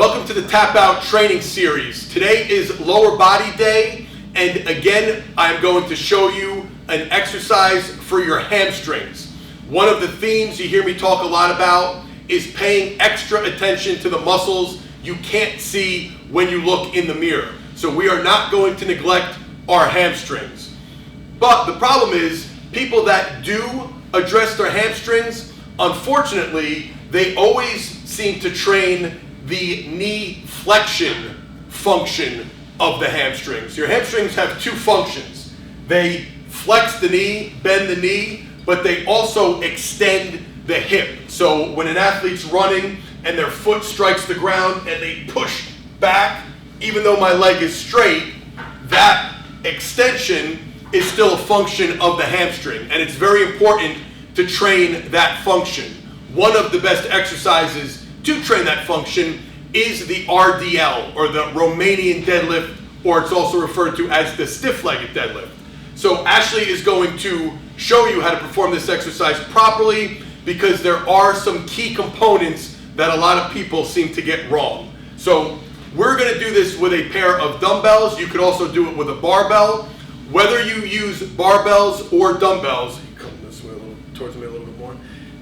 Welcome to the Tapout training series. Today is lower body day, and again, I'm going to show you an exercise for your hamstrings. One of the themes you hear me talk a lot about is paying extra attention to the muscles you can't see when you look in the mirror. So we are not going to neglect our hamstrings. But the problem is, people that do address their hamstrings, unfortunately, they always seem to train the knee flexion function of the hamstrings. Your hamstrings have two functions. They flex the knee, bend the knee, but they also extend the hip. So when an athlete's running and their foot strikes the ground and they push back, even though my leg is straight, that extension is still a function of the hamstring, and it's very important to train that function. One of the best exercises to train that function is the RDL, or the Romanian Deadlift, or it's also referred to as the stiff-legged deadlift. So Ashley is going to show you how to perform this exercise properly, because there are some key components that a lot of people seem to get wrong. So we're going to do this with a pair of dumbbells. You could also do it with a barbell. Whether you use barbells or dumbbells, you come this way towards me a little bit more.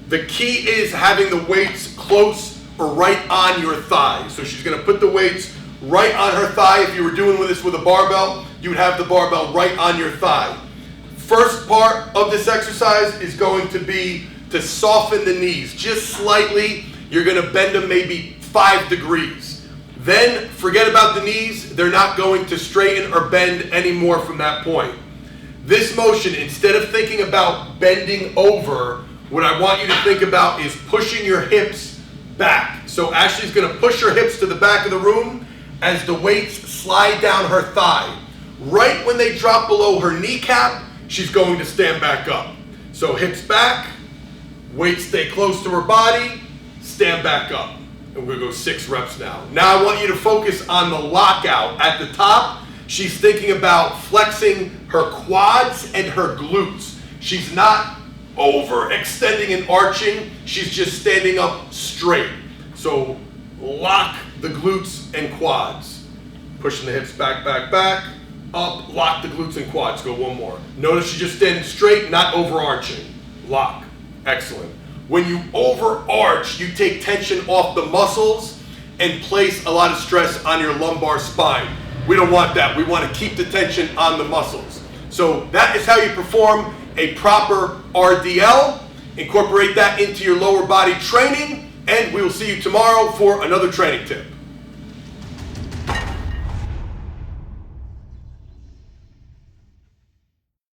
The key is having the weights close or right on your thigh. So she's going to put the weights right on her thigh. If you were doing this with a barbell, you would have the barbell right on your thigh. First part of this exercise is going to be to soften the knees just slightly. You're going to bend them maybe 5 degrees. Then forget about the knees. They're not going to straighten or bend anymore from that point. This motion, instead of thinking about bending over, what I want you to think about is pushing your hips back. So Ashley's going to push her hips to the back of the room as the weights slide down her thigh. Right when they drop below her kneecap, she's going to stand back up. So hips back, weights stay close to her body, stand back up. And we're going to go 6 reps now. Now I want you to focus on the lockout. At the top, she's thinking about flexing her quads and her glutes. She's not overextending and arching. She's just standing up straight. So lock the glutes and quads. Pushing the hips back, back, back. Up, lock the glutes and quads. Go one more. Notice she's just standing straight, not overarching. Lock. Excellent. When you overarch, you take tension off the muscles and place a lot of stress on your lumbar spine. We don't want that. We want to keep the tension on the muscles. So that is how you perform a proper RDL. Incorporate that into your lower body training, and we will see you tomorrow for another training tip.